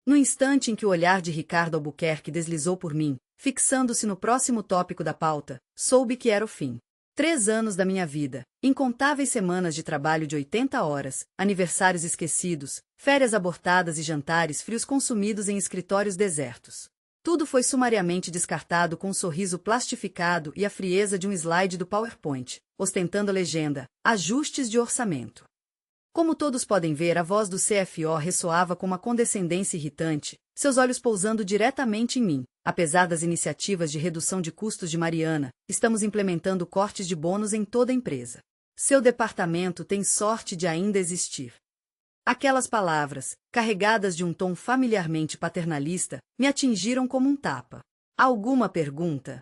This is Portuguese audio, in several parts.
No instante em que o olhar de Ricardo Albuquerque deslizou por mim, fixando-se no próximo tópico da pauta, soube que era o fim. 3 anos da minha vida, incontáveis semanas de trabalho de 80 horas, aniversários esquecidos, férias abortadas e jantares frios consumidos em escritórios desertos. Tudo foi sumariamente descartado com um sorriso plastificado e a frieza de um slide do PowerPoint, ostentando a legenda: ajustes de orçamento. Como todos podem ver, a voz do CFO ressoava com uma condescendência irritante, seus olhos pousando diretamente em mim. Apesar das iniciativas de redução de custos de Mariana, estamos implementando cortes de bônus em toda a empresa. Seu departamento tem sorte de ainda existir. Aquelas palavras, carregadas de um tom familiarmente paternalista, me atingiram como um tapa. Alguma pergunta?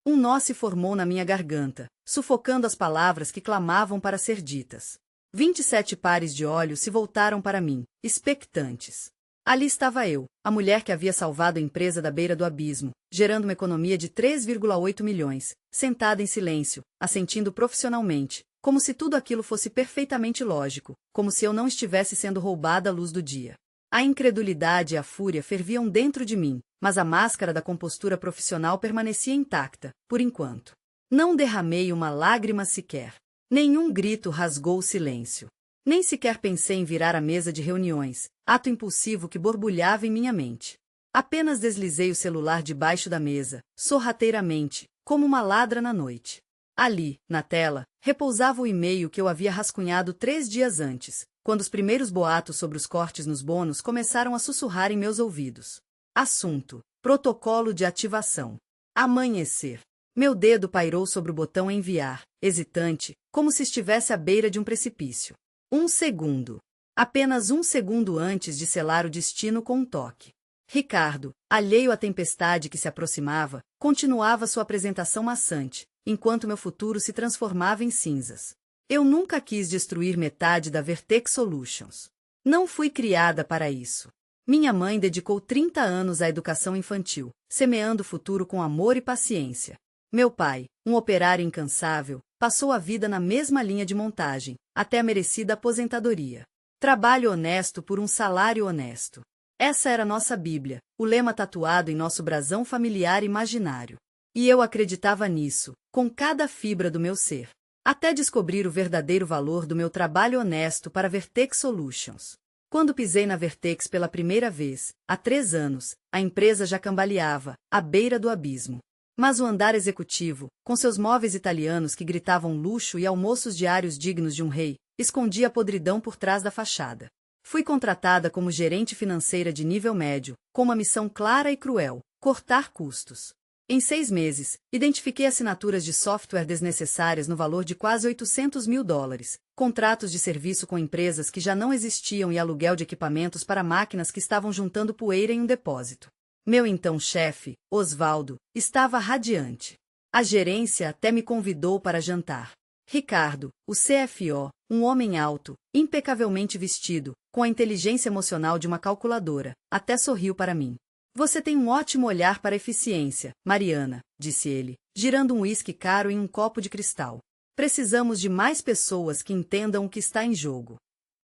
Um nó se formou na minha garganta, sufocando as palavras que clamavam para ser ditas. 27 pares de olhos se voltaram para mim, expectantes. Ali estava eu, a mulher que havia salvado a empresa da beira do abismo, gerando uma economia de 3,8 milhões, sentada em silêncio, assentindo profissionalmente, como se tudo aquilo fosse perfeitamente lógico, como se eu não estivesse sendo roubada à luz do dia. A incredulidade e a fúria ferviam dentro de mim, mas a máscara da compostura profissional permanecia intacta, por enquanto. Não derramei uma lágrima sequer. Nenhum grito rasgou o silêncio. Nem sequer pensei em virar a mesa de reuniões, ato impulsivo que borbulhava em minha mente. Apenas deslizei o celular debaixo da mesa, sorrateiramente, como uma ladra na noite. Ali, na tela, repousava o e-mail que eu havia rascunhado 3 dias antes, quando os primeiros boatos sobre os cortes nos bônus começaram a sussurrar em meus ouvidos. Assunto: protocolo de ativação. Amanhecer. Meu dedo pairou sobre o botão enviar, hesitante, como se estivesse à beira de um precipício. 1 segundo. Apenas 1 segundo antes de selar o destino com um toque. Ricardo, alheio à tempestade que se aproximava, continuava sua apresentação maçante, enquanto meu futuro se transformava em cinzas. Eu nunca quis destruir metade da Vertex Solutions. Não fui criada para isso. Minha mãe dedicou 30 anos à educação infantil, semeando o futuro com amor e paciência. Meu pai, um operário incansável, passou a vida na mesma linha de montagem, até a merecida aposentadoria. Trabalho honesto por um salário honesto. Essa era nossa Bíblia, o lema tatuado em nosso brasão familiar imaginário. E eu acreditava nisso, com cada fibra do meu ser. Até descobrir o verdadeiro valor do meu trabalho honesto para a Vertex Solutions. Quando pisei na Vertex pela primeira vez, há 3 anos, a empresa já cambaleava, à beira do abismo. Mas o andar executivo, com seus móveis italianos que gritavam luxo e almoços diários dignos de um rei, escondia a podridão por trás da fachada. Fui contratada como gerente financeira de nível médio, com uma missão clara e cruel: cortar custos. Em 6 meses, identifiquei assinaturas de software desnecessárias no valor de quase $800 mil, contratos de serviço com empresas que já não existiam e aluguel de equipamentos para máquinas que estavam juntando poeira em um depósito. Meu então chefe, Osvaldo, estava radiante. A gerência até me convidou para jantar. Ricardo, o CFO, um homem alto, impecavelmente vestido, com a inteligência emocional de uma calculadora, até sorriu para mim. Você tem um ótimo olhar para a eficiência, Mariana, disse ele, girando um uísque caro em um copo de cristal. Precisamos de mais pessoas que entendam o que está em jogo.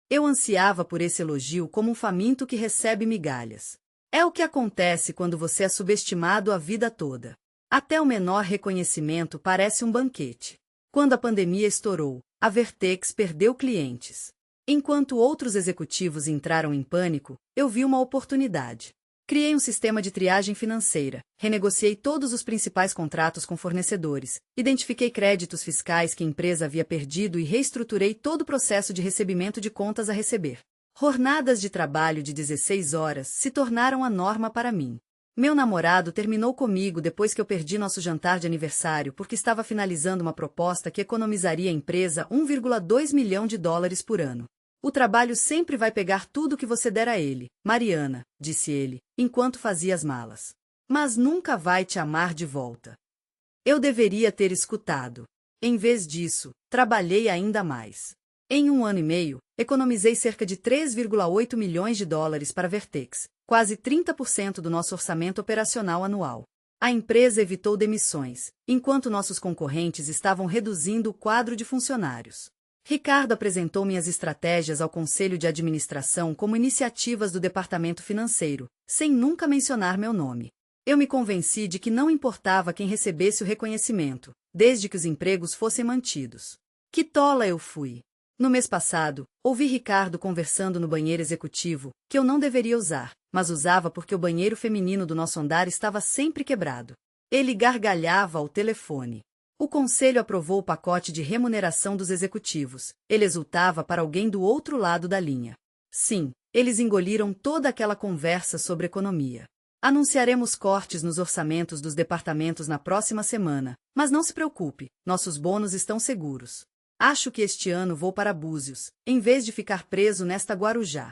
Eu ansiava por esse elogio como um faminto que recebe migalhas. É o que acontece quando você é subestimado a vida toda. Até o menor reconhecimento parece um banquete. Quando a pandemia estourou, a Vertex perdeu clientes. Enquanto outros executivos entraram em pânico, eu vi uma oportunidade. Criei um sistema de triagem financeira, renegociei todos os principais contratos com fornecedores, identifiquei créditos fiscais que a empresa havia perdido e reestruturei todo o processo de recebimento de contas a receber. Jornadas de trabalho de 16 horas se tornaram a norma para mim. Meu namorado terminou comigo depois que eu perdi nosso jantar de aniversário porque estava finalizando uma proposta que economizaria a empresa $1,2 milhão por ano. O trabalho sempre vai pegar tudo que você der a ele, Mariana, disse ele, enquanto fazia as malas. Mas nunca vai te amar de volta. Eu deveria ter escutado. Em vez disso, trabalhei ainda mais. Em 1 ano e meio, economizei cerca de $3,8 milhões para a Vertex, quase 30% do nosso orçamento operacional anual. A empresa evitou demissões, enquanto nossos concorrentes estavam reduzindo o quadro de funcionários. Ricardo apresentou minhas estratégias ao conselho de administração como iniciativas do departamento financeiro, sem nunca mencionar meu nome. Eu me convenci de que não importava quem recebesse o reconhecimento, desde que os empregos fossem mantidos. Que tola eu fui! No mês passado, ouvi Ricardo conversando no banheiro executivo, que eu não deveria usar, mas usava porque o banheiro feminino do nosso andar estava sempre quebrado. Ele gargalhava ao telefone. O conselho aprovou o pacote de remuneração dos executivos. Ele exultava para alguém do outro lado da linha. Sim, eles engoliram toda aquela conversa sobre economia. Anunciaremos cortes nos orçamentos dos departamentos na próxima semana, mas não se preocupe, nossos bônus estão seguros. Acho que este ano vou para Búzios, em vez de ficar preso nesta Guarujá.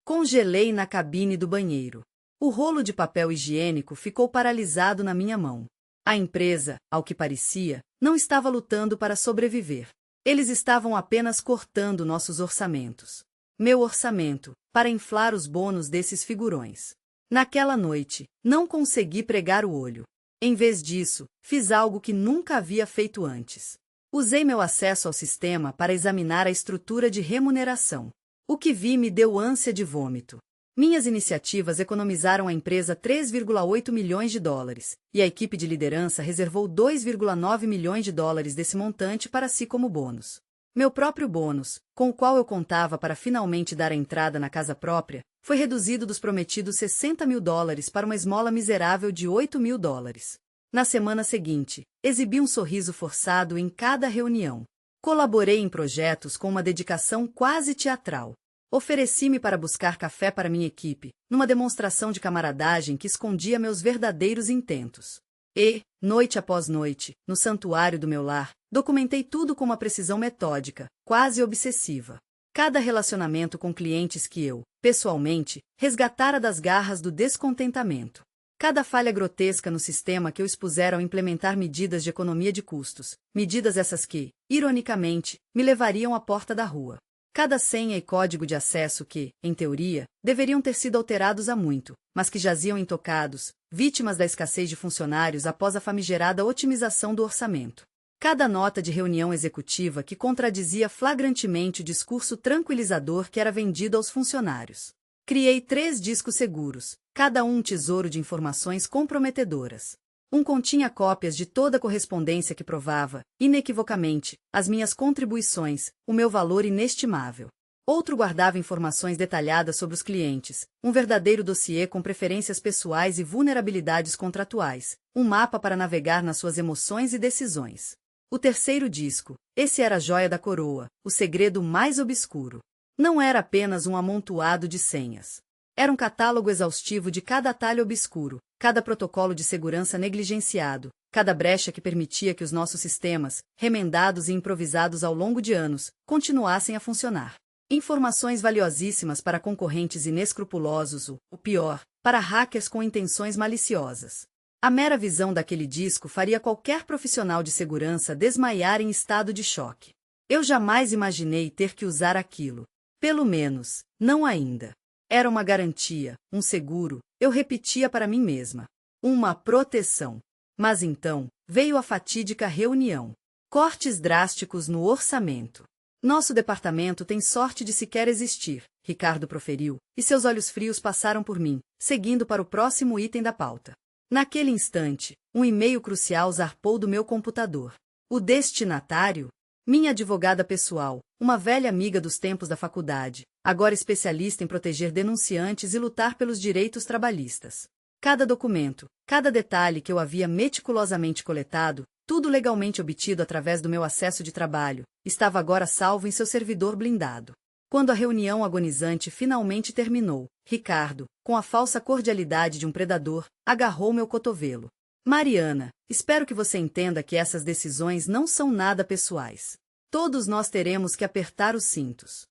Congelei na cabine do banheiro. O rolo de papel higiênico ficou paralisado na minha mão. A empresa, ao que parecia, não estava lutando para sobreviver. Eles estavam apenas cortando nossos orçamentos. Meu orçamento, para inflar os bônus desses figurões. Naquela noite, não consegui pregar o olho. Em vez disso, fiz algo que nunca havia feito antes. Usei meu acesso ao sistema para examinar a estrutura de remuneração. O que vi me deu ânsia de vômito. Minhas iniciativas economizaram à empresa 3,8 milhões de dólares, e a equipe de liderança reservou 2,9 milhões de dólares desse montante para si como bônus. Meu próprio bônus, com o qual eu contava para finalmente dar a entrada na casa própria, foi reduzido dos prometidos 60 mil dólares para uma esmola miserável de 8 mil dólares. Na semana seguinte, exibi um sorriso forçado em cada reunião. Colaborei em projetos com uma dedicação quase teatral. Ofereci-me para buscar café para minha equipe, numa demonstração de camaradagem que escondia meus verdadeiros intentos. E, noite após noite, no santuário do meu lar, documentei tudo com uma precisão metódica, quase obsessiva. Cada relacionamento com clientes que eu, pessoalmente, resgatara das garras do descontentamento. Cada falha grotesca no sistema que eu expusera ao implementar medidas de economia de custos, medidas essas que, ironicamente, me levariam à porta da rua. Cada senha e código de acesso que, em teoria, deveriam ter sido alterados há muito, mas que jaziam intocados, vítimas da escassez de funcionários após a famigerada otimização do orçamento. Cada nota de reunião executiva que contradizia flagrantemente o discurso tranquilizador que era vendido aos funcionários. Criei 3 discos seguros, cada um tesouro de informações comprometedoras. Um continha cópias de toda a correspondência que provava, inequivocamente, as minhas contribuições, o meu valor inestimável. Outro guardava informações detalhadas sobre os clientes, um verdadeiro dossiê com preferências pessoais e vulnerabilidades contratuais, um mapa para navegar nas suas emoções e decisões. O terceiro disco, esse era a joia da coroa, o segredo mais obscuro. Não era apenas um amontoado de senhas. Era um catálogo exaustivo de cada atalho obscuro, cada protocolo de segurança negligenciado, cada brecha que permitia que os nossos sistemas, remendados e improvisados ao longo de anos, continuassem a funcionar. Informações valiosíssimas para concorrentes inescrupulosos, o pior, para hackers com intenções maliciosas. A mera visão daquele disco faria qualquer profissional de segurança desmaiar em estado de choque. Eu jamais imaginei ter que usar aquilo. Pelo menos, não ainda. Era uma garantia, um seguro, eu repetia para mim mesma. Uma proteção. Mas então, veio a fatídica reunião. Cortes drásticos no orçamento. Nosso departamento tem sorte de sequer existir, Ricardo proferiu, e seus olhos frios passaram por mim, seguindo para o próximo item da pauta. Naquele instante, um e-mail crucial zarpou do meu computador. O destinatário? Minha advogada pessoal, uma velha amiga dos tempos da faculdade, agora especialista em proteger denunciantes e lutar pelos direitos trabalhistas. Cada documento, cada detalhe que eu havia meticulosamente coletado, tudo legalmente obtido através do meu acesso de trabalho, estava agora salvo em seu servidor blindado. Quando a reunião agonizante finalmente terminou, Ricardo, com a falsa cordialidade de um predador, agarrou meu cotovelo. Mariana, espero que você entenda que essas decisões não são nada pessoais. Todos nós teremos que apertar os cintos.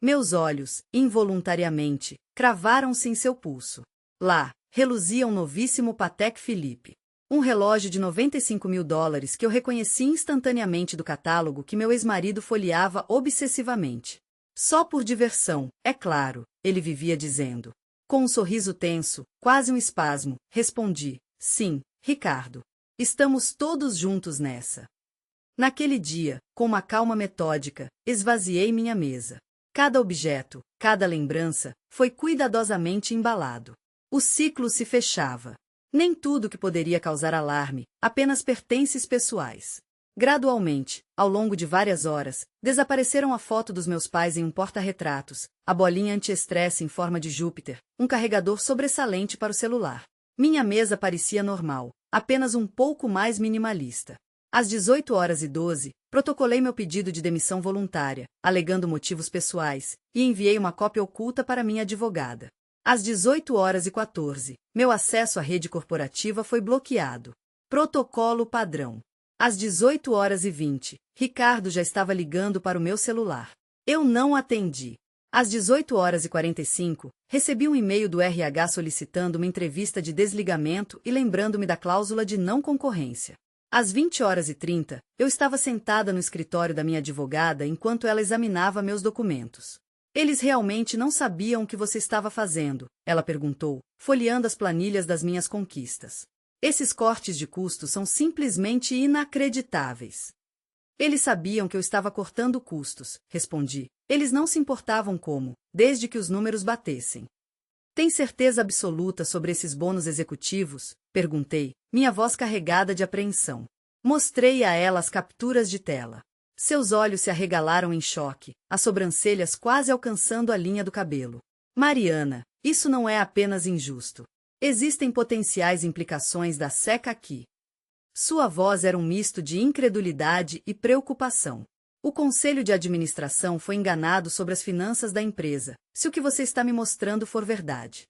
Meus olhos, involuntariamente, cravaram-se em seu pulso. Lá, reluzia um novíssimo Patek Philippe. Um relógio de 95 mil dólares que eu reconheci instantaneamente do catálogo que meu ex-marido folheava obsessivamente. Só por diversão, é claro, ele vivia dizendo. Com um sorriso tenso, quase um espasmo, respondi, sim, Ricardo. Estamos todos juntos nessa. Naquele dia, com uma calma metódica, esvaziei minha mesa. Cada objeto, cada lembrança, foi cuidadosamente embalado. O ciclo se fechava. Nem tudo que poderia causar alarme, apenas pertences pessoais. Gradualmente, ao longo de várias horas, desapareceram a foto dos meus pais em um porta-retratos, a bolinha anti-estresse em forma de Júpiter, um carregador sobressalente para o celular. Minha mesa parecia normal, apenas um pouco mais minimalista. Às 18h12, protocolei meu pedido de demissão voluntária, alegando motivos pessoais, e enviei uma cópia oculta para minha advogada. Às 18h14, meu acesso à rede corporativa foi bloqueado. Protocolo padrão. Às 18h20, Ricardo já estava ligando para o meu celular. Eu não atendi. Às 18h45, recebi um e-mail do RH solicitando uma entrevista de desligamento e lembrando-me da cláusula de não concorrência. Às 20h30, eu estava sentada no escritório da minha advogada enquanto ela examinava meus documentos. Eles realmente não sabiam o que você estava fazendo, ela perguntou, folheando as planilhas das minhas conquistas. Esses cortes de custos são simplesmente inacreditáveis. Eles sabiam que eu estava cortando custos, respondi. Eles não se importavam como, desde que os números batessem. Tem certeza absoluta sobre esses bônus executivos? Perguntei, minha voz carregada de apreensão. Mostrei a ela as capturas de tela. Seus olhos se arregalaram em choque, as sobrancelhas quase alcançando a linha do cabelo. Mariana, isso não é apenas injusto. Existem potenciais implicações da SEC aqui. Sua voz era um misto de incredulidade e preocupação. O conselho de administração foi enganado sobre as finanças da empresa, se o que você está me mostrando for verdade.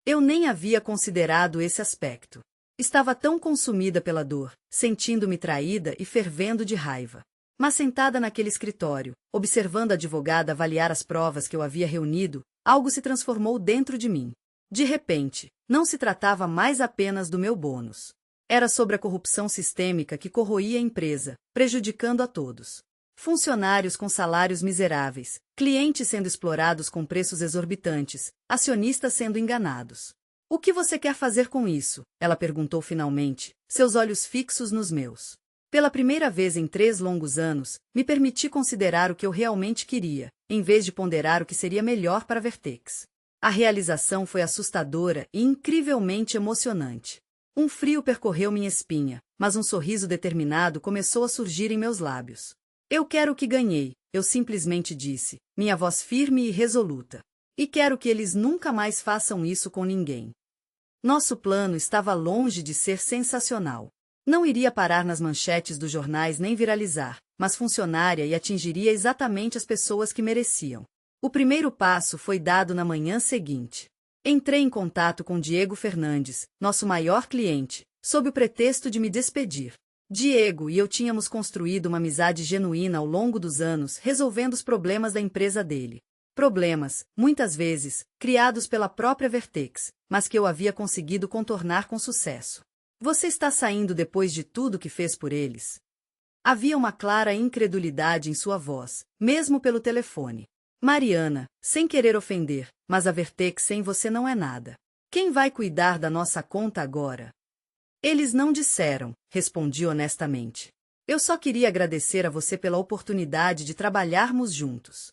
Eu nem havia considerado esse aspecto. Estava tão consumida pela dor, sentindo-me traída e fervendo de raiva. Mas sentada naquele escritório, observando a advogada avaliar as provas que eu havia reunido, algo se transformou dentro de mim. De repente, não se tratava mais apenas do meu bônus. Era sobre a corrupção sistêmica que corroía a empresa, prejudicando a todos. Funcionários com salários miseráveis, clientes sendo explorados com preços exorbitantes, acionistas sendo enganados. O que você quer fazer com isso? Ela perguntou finalmente, seus olhos fixos nos meus. Pela primeira vez em 3 longos anos, me permiti considerar o que eu realmente queria, em vez de ponderar o que seria melhor para a Vertex. A realização foi assustadora e incrivelmente emocionante. Um frio percorreu minha espinha, mas um sorriso determinado começou a surgir em meus lábios. Eu quero o que ganhei, eu simplesmente disse, minha voz firme e resoluta. E quero que eles nunca mais façam isso com ninguém. Nosso plano estava longe de ser sensacional. Não iria parar nas manchetes dos jornais nem viralizar, mas funcionaria e atingiria exatamente as pessoas que mereciam. O primeiro passo foi dado na manhã seguinte. Entrei em contato com Diego Fernandes, nosso maior cliente, sob o pretexto de me despedir. Diego e eu tínhamos construído uma amizade genuína ao longo dos anos, resolvendo os problemas da empresa dele. Problemas, muitas vezes, criados pela própria Vertex, mas que eu havia conseguido contornar com sucesso. Você está saindo depois de tudo que fez por eles? Havia uma clara incredulidade em sua voz, mesmo pelo telefone. Mariana, sem querer ofender, mas a Vertex sem você não é nada. Quem vai cuidar da nossa conta agora? Eles não disseram, respondi honestamente. Eu só queria agradecer a você pela oportunidade de trabalharmos juntos.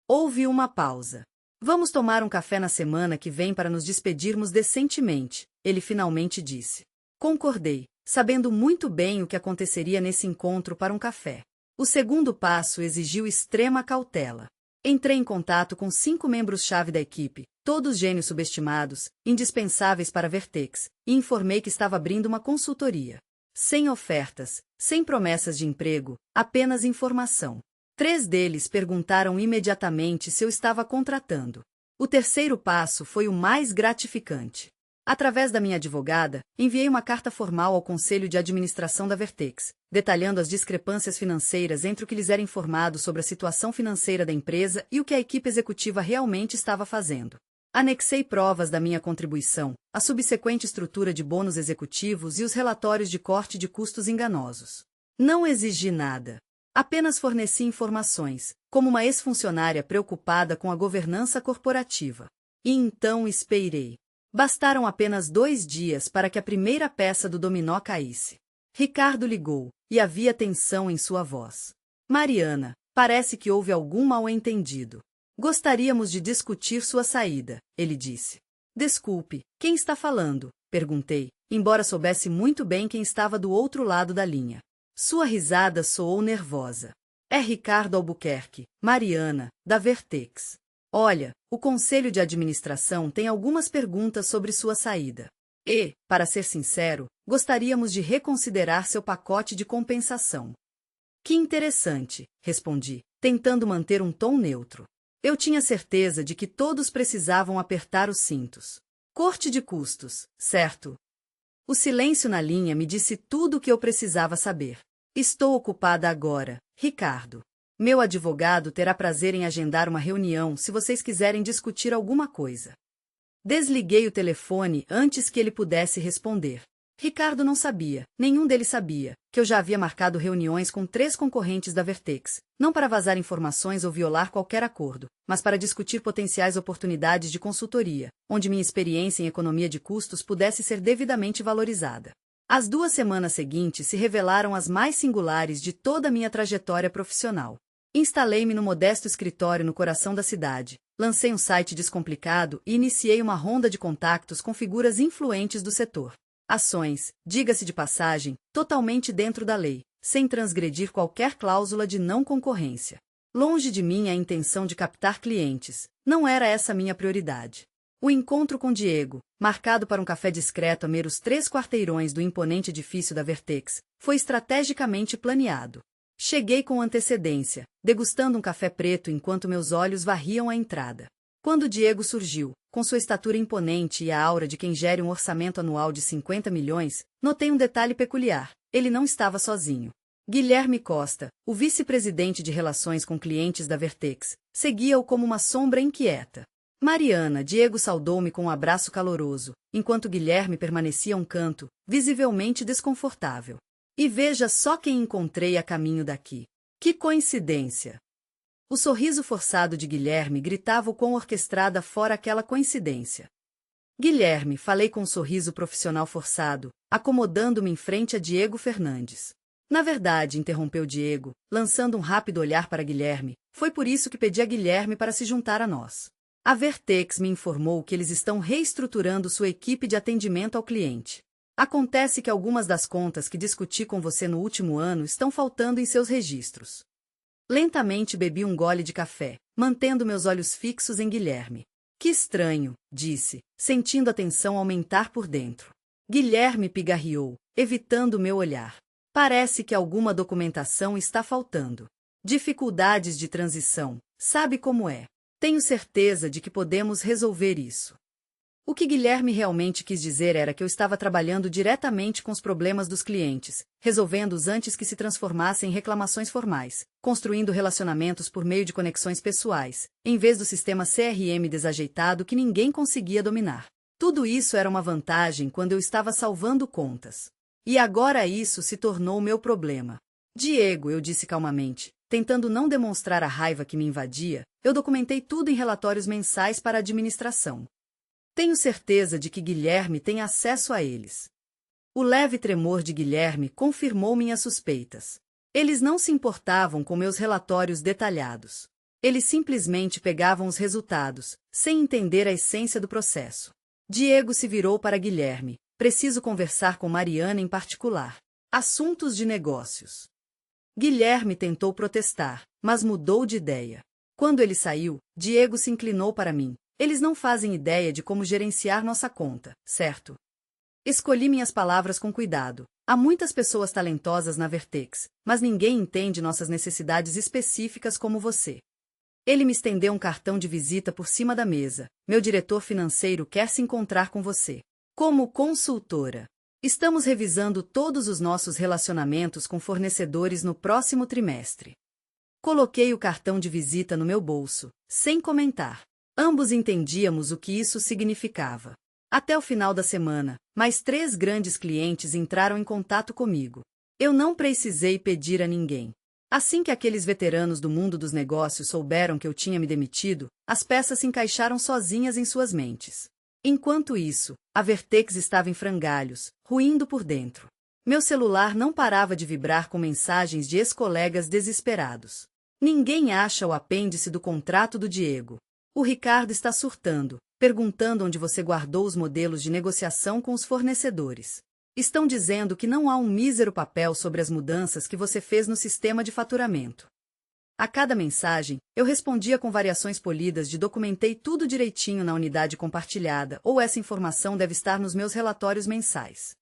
Houve uma pausa. Vamos tomar um café na semana que vem para nos despedirmos decentemente, ele finalmente disse. Concordei, sabendo muito bem o que aconteceria nesse encontro para um café. O segundo passo exigiu extrema cautela. Entrei em contato com 5 membros-chave da equipe, todos gênios subestimados, indispensáveis para a Vertex, e informei que estava abrindo uma consultoria. Sem ofertas, sem promessas de emprego, apenas informação. 3 deles perguntaram imediatamente se eu estava contratando. O terceiro passo foi o mais gratificante. Através da minha advogada, enviei uma carta formal ao Conselho de Administração da Vertex, detalhando as discrepâncias financeiras entre o que lhes era informado sobre a situação financeira da empresa e o que a equipe executiva realmente estava fazendo. Anexei provas da minha contribuição, a subsequente estrutura de bônus executivos e os relatórios de corte de custos enganosos. Não exigi nada. Apenas forneci informações, como uma ex-funcionária preocupada com a governança corporativa. E então esperei. Bastaram apenas 2 dias para que a primeira peça do dominó caísse. Ricardo ligou, e havia tensão em sua voz. Mariana, parece que houve algum mal-entendido. Gostaríamos de discutir sua saída, ele disse. Desculpe, quem está falando? Perguntei, embora soubesse muito bem quem estava do outro lado da linha. Sua risada soou nervosa. É Ricardo Albuquerque, Mariana, da Vertex. Olha, o conselho de administração tem algumas perguntas sobre sua saída. E, para ser sincero, gostaríamos de reconsiderar seu pacote de compensação. Que interessante, respondi, tentando manter um tom neutro. Eu tinha certeza de que todos precisavam apertar os cintos. Corte de custos, certo? O silêncio na linha me disse tudo o que eu precisava saber. Estou ocupada agora, Ricardo. Meu advogado terá prazer em agendar uma reunião se vocês quiserem discutir alguma coisa. Desliguei o telefone antes que ele pudesse responder. Ricardo não sabia, nenhum deles sabia, que eu já havia marcado reuniões com 3 concorrentes da Vertex, não para vazar informações ou violar qualquer acordo, mas para discutir potenciais oportunidades de consultoria, onde minha experiência em economia de custos pudesse ser devidamente valorizada. As 2 semanas seguintes se revelaram as mais singulares de toda a minha trajetória profissional. Instalei-me no modesto escritório no coração da cidade, lancei um site descomplicado e iniciei uma ronda de contactos com figuras influentes do setor. Ações, diga-se de passagem, totalmente dentro da lei, sem transgredir qualquer cláusula de não concorrência. Longe de mim a intenção de captar clientes, não era essa minha prioridade. O encontro com Diego, marcado para um café discreto a meros 3 quarteirões do imponente edifício da Vertex, foi estrategicamente planeado. Cheguei com antecedência, degustando um café preto enquanto meus olhos varriam a entrada. Quando Diego surgiu, com sua estatura imponente e a aura de quem gere um orçamento anual de 50 milhões, notei um detalhe peculiar: ele não estava sozinho. Guilherme Costa, o vice-presidente de relações com clientes da Vertex, seguia-o como uma sombra inquieta. Mariana, Diego saudou-me com um abraço caloroso, enquanto Guilherme permanecia a um canto, visivelmente desconfortável. E veja só quem encontrei a caminho daqui. Que coincidência! O sorriso forçado de Guilherme gritava o quão orquestrada fora aquela coincidência. Guilherme, falei com um sorriso profissional forçado, acomodando-me em frente a Diego Fernandes. Na verdade, interrompeu Diego, lançando um rápido olhar para Guilherme, foi por isso que pedi a Guilherme para se juntar a nós. A Vertex me informou que eles estão reestruturando sua equipe de atendimento ao cliente. Acontece que algumas das contas que discuti com você no último ano estão faltando em seus registros. Lentamente bebi um gole de café, mantendo meus olhos fixos em Guilherme. Que estranho, disse, sentindo a tensão aumentar por dentro. Guilherme pigarreou, evitando meu olhar. Parece que alguma documentação está faltando. Dificuldades de transição, sabe como é. Tenho certeza de que podemos resolver isso. O que Guilherme realmente quis dizer era que eu estava trabalhando diretamente com os problemas dos clientes, resolvendo-os antes que se transformassem em reclamações formais, construindo relacionamentos por meio de conexões pessoais, em vez do sistema CRM desajeitado que ninguém conseguia dominar. Tudo isso era uma vantagem quando eu estava salvando contas. E agora isso se tornou meu problema. Diego, eu disse calmamente, tentando não demonstrar a raiva que me invadia, eu documentei tudo em relatórios mensais para a administração. Tenho certeza de que Guilherme tem acesso a eles. O leve tremor de Guilherme confirmou minhas suspeitas. Eles não se importavam com meus relatórios detalhados. Eles simplesmente pegavam os resultados, sem entender a essência do processo. Diego se virou para Guilherme. Preciso conversar com Mariana em particular. Assuntos de negócios. Guilherme tentou protestar, mas mudou de ideia. Quando ele saiu, Diego se inclinou para mim. Eles não fazem ideia de como gerenciar nossa conta, certo? Escolhi minhas palavras com cuidado. Há muitas pessoas talentosas na Vertex, mas ninguém entende nossas necessidades específicas como você. Ele me estendeu um cartão de visita por cima da mesa. Meu diretor financeiro quer se encontrar com você. Como consultora. Estamos revisando todos os nossos relacionamentos com fornecedores no próximo trimestre. Coloquei o cartão de visita no meu bolso, sem comentar. Ambos entendíamos o que isso significava. Até o final da semana, mais 3 grandes clientes entraram em contato comigo. Eu não precisei pedir a ninguém. Assim que aqueles veteranos do mundo dos negócios souberam que eu tinha me demitido, as peças se encaixaram sozinhas em suas mentes. Enquanto isso, a Vertex estava em frangalhos, ruindo por dentro. Meu celular não parava de vibrar com mensagens de ex-colegas desesperados. Ninguém acha o apêndice do contrato do Diego. O Ricardo está surtando, perguntando onde você guardou os modelos de negociação com os fornecedores. Estão dizendo que não há um mísero papel sobre as mudanças que você fez no sistema de faturamento. A cada mensagem, eu respondia com variações polidas de documentei tudo direitinho na unidade compartilhada ou essa informação deve estar nos meus relatórios mensais.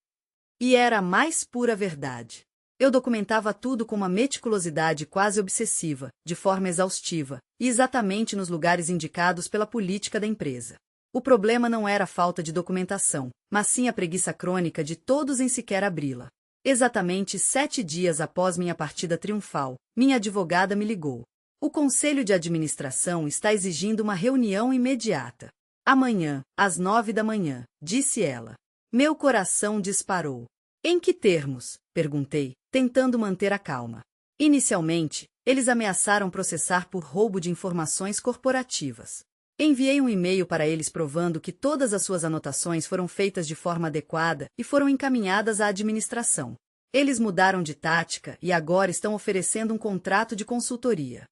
E era a mais pura verdade. Eu documentava tudo com uma meticulosidade quase obsessiva, de forma exaustiva, e exatamente nos lugares indicados pela política da empresa. O problema não era a falta de documentação, mas sim a preguiça crônica de todos em sequer abri-la. Exatamente 7 dias após minha partida triunfal, minha advogada me ligou. O Conselho de Administração está exigindo uma reunião imediata. Amanhã, às 9 da manhã, disse ela. Meu coração disparou. Em que termos? Perguntei, tentando manter a calma. Inicialmente, eles ameaçaram processar por roubo de informações corporativas. Enviei um e-mail para eles provando que todas as suas anotações foram feitas de forma adequada e foram encaminhadas à administração. Eles mudaram de tática e agora estão oferecendo um contrato de consultoria.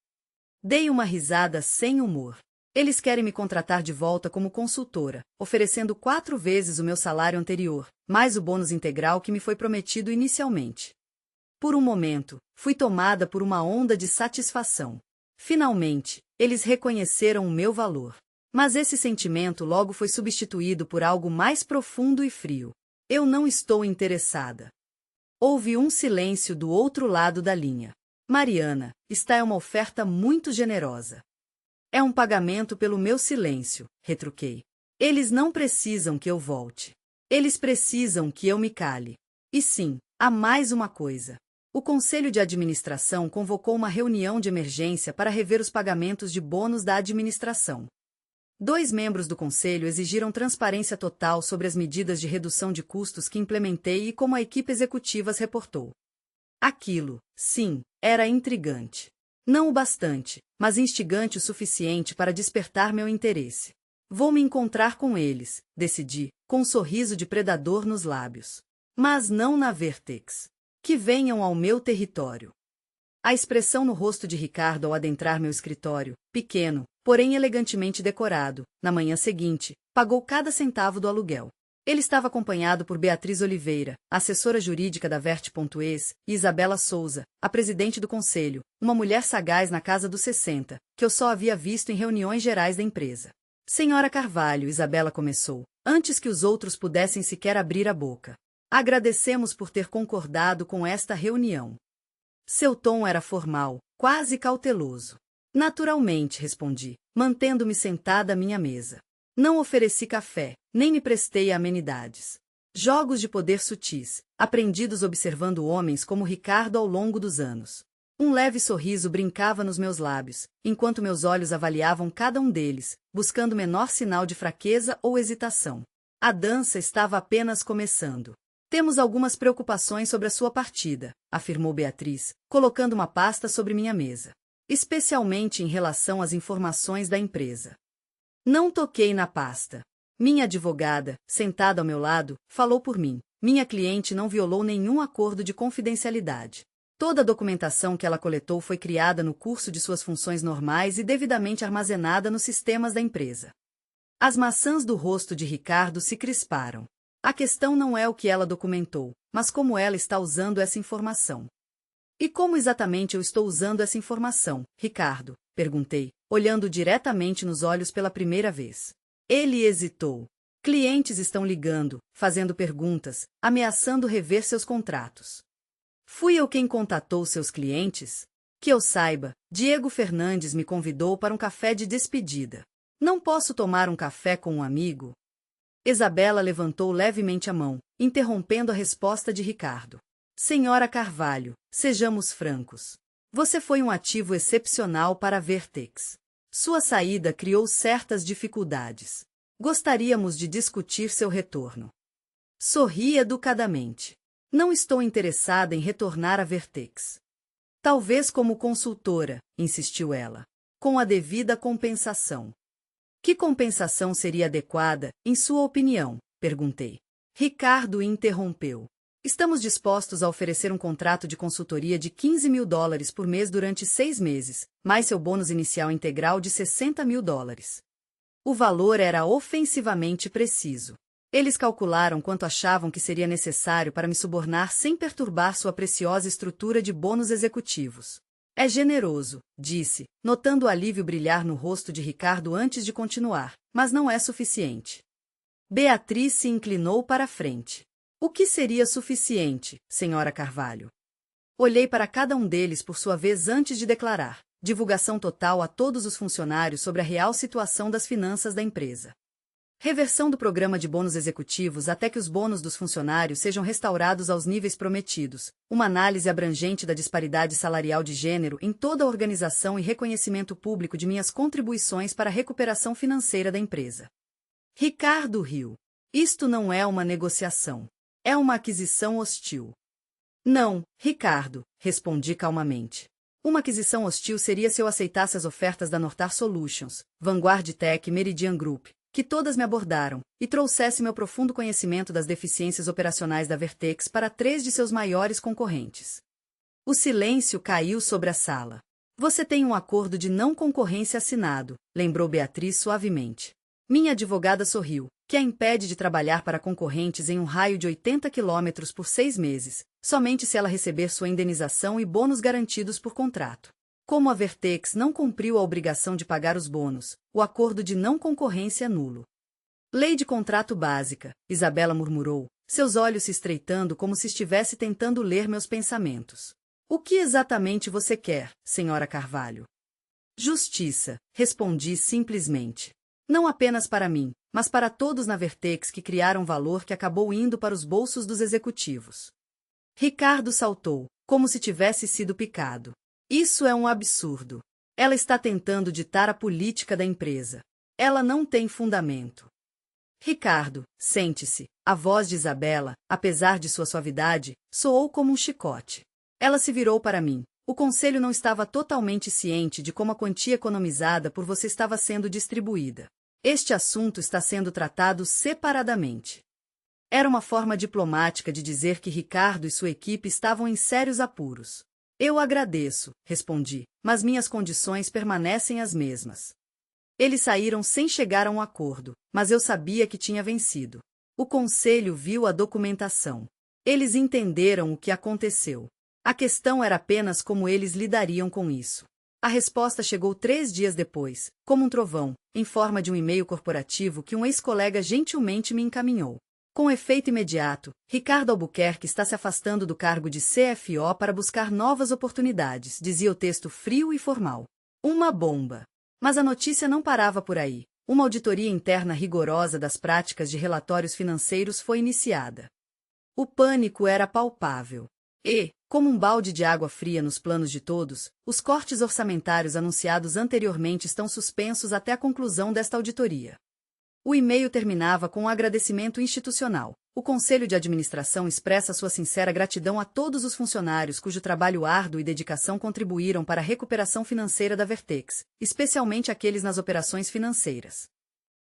Dei uma risada sem humor. Eles querem me contratar de volta como consultora, oferecendo 4 vezes o meu salário anterior, mais o bônus integral que me foi prometido inicialmente. Por um momento, fui tomada por uma onda de satisfação. Finalmente, eles reconheceram o meu valor. Mas esse sentimento logo foi substituído por algo mais profundo e frio. Eu não estou interessada. Houve um silêncio do outro lado da linha. Mariana, esta é uma oferta muito generosa. É um pagamento pelo meu silêncio, retruquei. Eles não precisam que eu volte. Eles precisam que eu me cale. E sim, há mais uma coisa. O Conselho de Administração convocou uma reunião de emergência para rever os pagamentos de bônus da administração. 2 membros do Conselho exigiram transparência total sobre as medidas de redução de custos que implementei e como a equipe executiva as reportou. Aquilo, sim, era intrigante. Não o bastante, mas instigante o suficiente para despertar meu interesse. Vou me encontrar com eles, decidi, com um sorriso de predador nos lábios. Mas não na Vertex. Que venham ao meu território. A expressão no rosto de Ricardo ao adentrar meu escritório, pequeno, porém elegantemente decorado, na manhã seguinte, pagou cada centavo do aluguel. Ele estava acompanhado por Beatriz Oliveira, assessora jurídica da Verte.es, e Isabela Souza, a presidente do conselho, uma mulher sagaz na casa dos 60, que eu só havia visto em reuniões gerais da empresa. Senhora Carvalho, Isabela começou, antes que os outros pudessem sequer abrir a boca. Agradecemos por ter concordado com esta reunião. Seu tom era formal, quase cauteloso. Naturalmente, respondi, mantendo-me sentada à minha mesa. Não ofereci café, nem me prestei a amenidades. Jogos de poder sutis, aprendidos observando homens como Ricardo ao longo dos anos. Um leve sorriso brincava nos meus lábios, enquanto meus olhos avaliavam cada um deles, buscando menor sinal de fraqueza ou hesitação. A dança estava apenas começando. Temos algumas preocupações sobre a sua partida, afirmou Beatriz, colocando uma pasta sobre minha mesa. Especialmente em relação às informações da empresa. Não toquei na pasta. Minha advogada, sentada ao meu lado, falou por mim. Minha cliente não violou nenhum acordo de confidencialidade. Toda a documentação que ela coletou foi criada no curso de suas funções normais e devidamente armazenada nos sistemas da empresa. As maçãs do rosto de Ricardo se crisparam. A questão não é o que ela documentou, mas como ela está usando essa informação. E como exatamente eu estou usando essa informação, Ricardo? Perguntei, olhando diretamente nos olhos pela primeira vez. Ele hesitou. Clientes estão ligando, fazendo perguntas, ameaçando rever seus contratos. Fui eu quem contatou seus clientes? Que eu saiba, Diego Fernandes me convidou para um café de despedida. Não posso tomar um café com um amigo? Isabela levantou levemente a mão, interrompendo a resposta de Ricardo. Senhora Carvalho, sejamos francos. Você foi um ativo excepcional para a Vertex. Sua saída criou certas dificuldades. Gostaríamos de discutir seu retorno. Sorri educadamente. Não estou interessada em retornar à Vertex. Talvez como consultora, insistiu ela. Com a devida compensação. Que compensação seria adequada, em sua opinião? Perguntei. Ricardo interrompeu. Estamos dispostos a oferecer um contrato de consultoria de $15.000 por mês durante 6 meses, mais seu bônus inicial integral de $60.000. O valor era ofensivamente preciso. Eles calcularam quanto achavam que seria necessário para me subornar sem perturbar sua preciosa estrutura de bônus executivos. É generoso, disse, notando o alívio brilhar no rosto de Ricardo antes de continuar, mas não é suficiente. Beatriz se inclinou para a frente. O que seria suficiente, senhora Carvalho? Olhei para cada um deles por sua vez antes de declarar. Divulgação total a todos os funcionários sobre a real situação das finanças da empresa. Reversão do programa de bônus executivos até que os bônus dos funcionários sejam restaurados aos níveis prometidos. Uma análise abrangente da disparidade salarial de gênero em toda a organização e reconhecimento público de minhas contribuições para a recuperação financeira da empresa. Ricardo riu. Isto não é uma negociação. É uma aquisição hostil. Não, Ricardo, respondi calmamente. Uma aquisição hostil seria se eu aceitasse as ofertas da Nortar Solutions, Vanguard Tech e Meridian Group, que todas me abordaram, e trouxesse meu profundo conhecimento das deficiências operacionais da Vertex para 3 de seus maiores concorrentes. O silêncio caiu sobre a sala. Você tem um acordo de não concorrência assinado, lembrou Beatriz suavemente. Minha advogada sorriu, que a impede de trabalhar para concorrentes em um raio de 80 quilômetros por 6 meses, somente se ela receber sua indenização e bônus garantidos por contrato. Como a Vertex não cumpriu a obrigação de pagar os bônus, o acordo de não concorrência é nulo. Lei de contrato básica, Isabela murmurou, seus olhos se estreitando como se estivesse tentando ler meus pensamentos. O que exatamente você quer, senhora Carvalho? Justiça, respondi simplesmente. Não apenas para mim, mas para todos na Vertex que criaram valor que acabou indo para os bolsos dos executivos. Ricardo saltou, como se tivesse sido picado. Isso é um absurdo. Ela está tentando ditar a política da empresa. Ela não tem fundamento. Ricardo, sente-se. A voz de Isabela, apesar de sua suavidade, soou como um chicote. Ela se virou para mim. O conselho não estava totalmente ciente de como a quantia economizada por você estava sendo distribuída. Este assunto está sendo tratado separadamente. Era uma forma diplomática de dizer que Ricardo e sua equipe estavam em sérios apuros. Eu agradeço, respondi, mas minhas condições permanecem as mesmas. Eles saíram sem chegar a um acordo, mas eu sabia que tinha vencido. O conselho viu a documentação. Eles entenderam o que aconteceu. A questão era apenas como eles lidariam com isso. A resposta chegou 3 dias depois, como um trovão, em forma de um e-mail corporativo que um ex-colega gentilmente me encaminhou. Com efeito imediato, Ricardo Albuquerque está se afastando do cargo de CFO para buscar novas oportunidades, dizia o texto frio e formal. Uma bomba. Mas a notícia não parava por aí. Uma auditoria interna rigorosa das práticas de relatórios financeiros foi iniciada. O pânico era palpável. E, como um balde de água fria nos planos de todos, os cortes orçamentários anunciados anteriormente estão suspensos até a conclusão desta auditoria. O e-mail terminava com um agradecimento institucional. O Conselho de Administração expressa sua sincera gratidão a todos os funcionários cujo trabalho árduo e dedicação contribuíram para a recuperação financeira da Vertex, especialmente aqueles nas operações financeiras.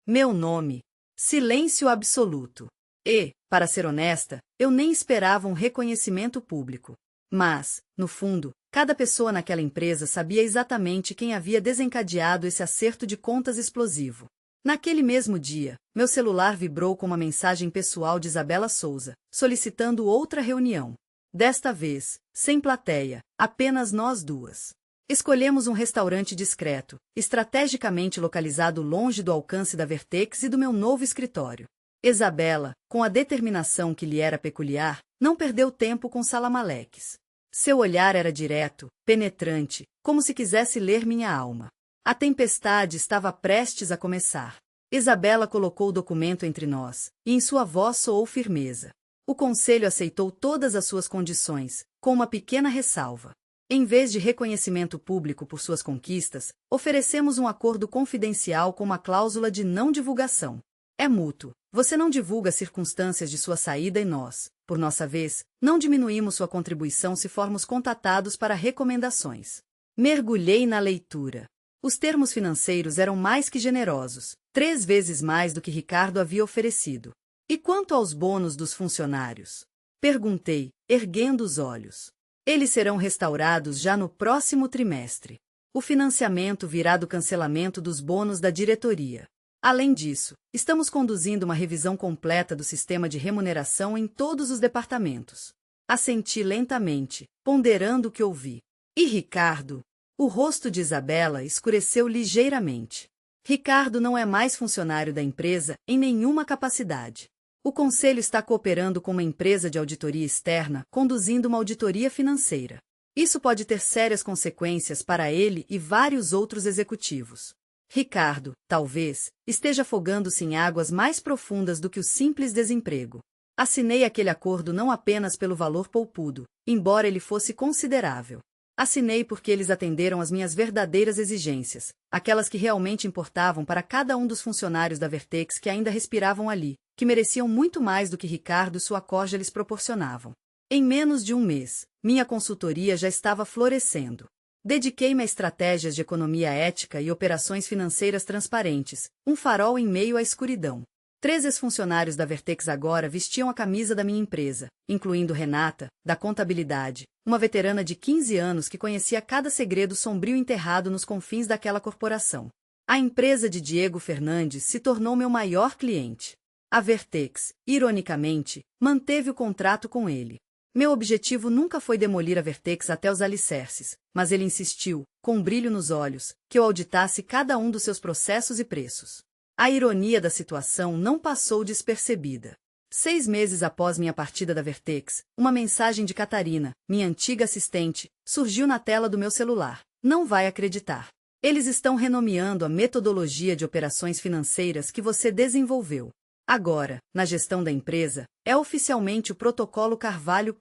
Meu nome. Silêncio absoluto. E, para ser honesta, eu nem esperava um reconhecimento público. Mas, no fundo, cada pessoa naquela empresa sabia exatamente quem havia desencadeado esse acerto de contas explosivo. Naquele mesmo dia, meu celular vibrou com uma mensagem pessoal de Isabela Souza, solicitando outra reunião. Desta vez, sem plateia, apenas nós duas. Escolhemos um restaurante discreto, estrategicamente localizado longe do alcance da Vertex e do meu novo escritório. Isabela, com a determinação que lhe era peculiar, não perdeu tempo com salamaleques. Seu olhar era direto, penetrante, como se quisesse ler minha alma. A tempestade estava prestes a começar. Isabela colocou o documento entre nós, e em sua voz soou firmeza. O conselho aceitou todas as suas condições, com uma pequena ressalva. Em vez de reconhecimento público por suas conquistas, oferecemos um acordo confidencial com uma cláusula de não divulgação. É mútuo. Você não divulga as circunstâncias de sua saída e nós, por nossa vez, não diminuímos sua contribuição se formos contatados para recomendações. Mergulhei na leitura. Os termos financeiros eram mais que generosos, 3 vezes mais do que Ricardo havia oferecido. E quanto aos bônus dos funcionários? Perguntei, erguendo os olhos. Eles serão restaurados já no próximo trimestre. O financiamento virá do cancelamento dos bônus da diretoria. Além disso, estamos conduzindo uma revisão completa do sistema de remuneração em todos os departamentos. Assenti lentamente, ponderando o que ouvi. E Ricardo? O rosto de Isabela escureceu ligeiramente. Ricardo não é mais funcionário da empresa em nenhuma capacidade. O conselho está cooperando com uma empresa de auditoria externa, conduzindo uma auditoria financeira. Isso pode ter sérias consequências para ele e vários outros executivos. Ricardo, talvez, esteja afogando-se em águas mais profundas do que o simples desemprego. Assinei aquele acordo não apenas pelo valor poupudo, embora ele fosse considerável. Assinei porque eles atenderam às minhas verdadeiras exigências, aquelas que realmente importavam para cada um dos funcionários da Vertex que ainda respiravam ali, que mereciam muito mais do que Ricardo e sua corja lhes proporcionavam. Em menos de um mês, minha consultoria já estava florescendo. Dediquei-me a estratégias de economia ética e operações financeiras transparentes, um farol em meio à escuridão. 3 ex-funcionários da Vertex agora vestiam a camisa da minha empresa, incluindo Renata, da contabilidade, uma veterana de 15 anos que conhecia cada segredo sombrio enterrado nos confins daquela corporação. A empresa de Diego Fernandes se tornou meu maior cliente. A Vertex, ironicamente, manteve o contrato com ele. Meu objetivo nunca foi demolir a Vertex até os alicerces, mas ele insistiu, com um brilho nos olhos, que eu auditasse cada um dos seus processos e preços. A ironia da situação não passou despercebida. 6 meses após minha partida da Vertex, uma mensagem de Catarina, minha antiga assistente, surgiu na tela do meu celular. Não vai acreditar. Eles estão renomeando a metodologia de operações financeiras que você desenvolveu. Agora, na gestão da empresa, é oficialmente o Protocolo Carvalho.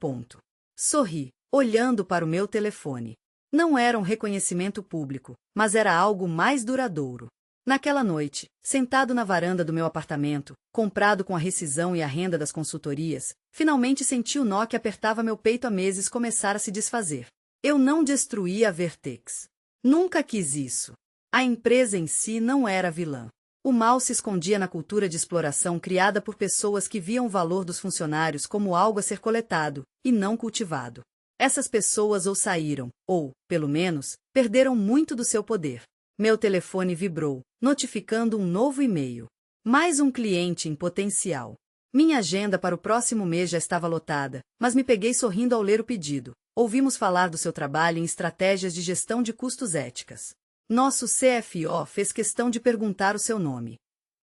Sorri, olhando para o meu telefone. Não era um reconhecimento público, mas era algo mais duradouro. Naquela noite, sentado na varanda do meu apartamento, comprado com a rescisão e a renda das consultorias, finalmente senti o nó que apertava meu peito há meses começar a se desfazer. Eu não destruí a Vertex. Nunca quis isso. A empresa em si não era vilã. O mal se escondia na cultura de exploração criada por pessoas que viam o valor dos funcionários como algo a ser coletado, e não cultivado. Essas pessoas ou saíram, ou, pelo menos, perderam muito do seu poder. Meu telefone vibrou, notificando um novo e-mail. Mais um cliente em potencial. Minha agenda para o próximo mês já estava lotada, mas me peguei sorrindo ao ler o pedido. Ouvimos falar do seu trabalho em estratégias de gestão de custos éticas. Nosso CFO fez questão de perguntar o seu nome.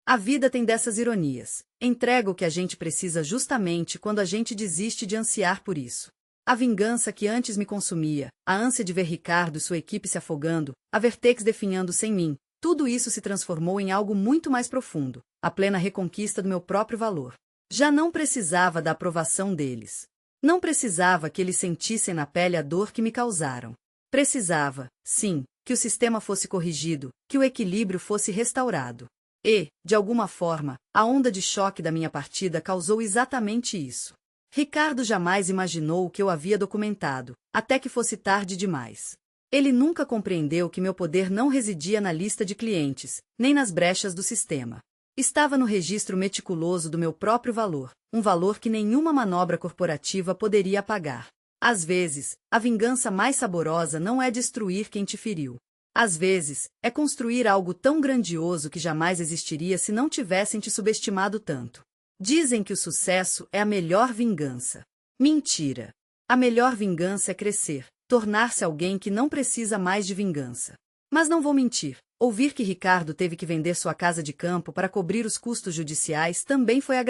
A vida tem dessas ironias. Entrega o que a gente precisa justamente quando a gente desiste de ansiar por isso. A vingança que antes me consumia, a ânsia de ver Ricardo e sua equipe se afogando, a Vertex definhando sem mim, tudo isso se transformou em algo muito mais profundo, a plena reconquista do meu próprio valor. Já não precisava da aprovação deles. Não precisava que eles sentissem na pele a dor que me causaram. Precisava, sim, que o sistema fosse corrigido, que o equilíbrio fosse restaurado. E, de alguma forma, a onda de choque da minha partida causou exatamente isso. Ricardo jamais imaginou o que eu havia documentado, até que fosse tarde demais. Ele nunca compreendeu que meu poder não residia na lista de clientes, nem nas brechas do sistema. Estava no registro meticuloso do meu próprio valor, um valor que nenhuma manobra corporativa poderia apagar. Às vezes, a vingança mais saborosa não é destruir quem te feriu. Às vezes, é construir algo tão grandioso que jamais existiria se não tivessem te subestimado tanto. Dizem que o sucesso é a melhor vingança. Mentira. A melhor vingança é crescer, tornar-se alguém que não precisa mais de vingança. Mas não vou mentir, ouvir que Ricardo teve que vender sua casa de campo para cobrir os custos judiciais também foi agradável.